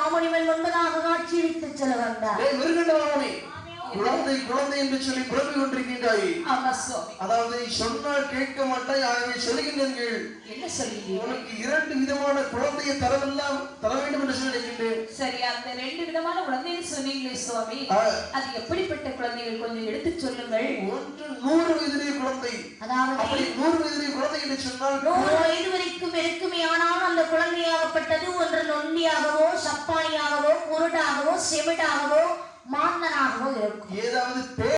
மாமுனிவன் முன்பதாக காட்சியளித்து செல்ல வந்தார். மிருகண்ட மாமுனி, குழந்தை குழந்தை என்று சொல்லி புலம்பிக் கொண்டிருக்கின்றாய். அதாவது சொன்னால் கேட்க மாட்டாய், ஆகவே சொல்லுகின்றேன் கேள். என்ன சொல்லுகிறீர்கள்? உனக்கு 2 விதமான குழந்தையை தர வேண்டும் என்று சொல்லி நினைக்கின்றேன். சரி, அந்த 2 விதமான குழந்தையை சொன்னீங்களே சுவாமி, அது எப்படிப்பட்ட குழந்தைகள் கொஞ்சம் எடுத்து சொல்லுங்கள். ஒன்று 100 வயதுடைய குழந்தை. அதாவது 100 வயதுடைய குழந்தை என்று சொன்னால் 100 வயது வரைக்கும் இருக்குமே. ஆனால் அந்த குழந்தையாகப்பட்டது ஒன்று நொண்டியாகவோ சப்பானியாகவோ குருடாகவோ செவிடாகவோ மாந்தனாகவோ இருக்கும். ஏதாவது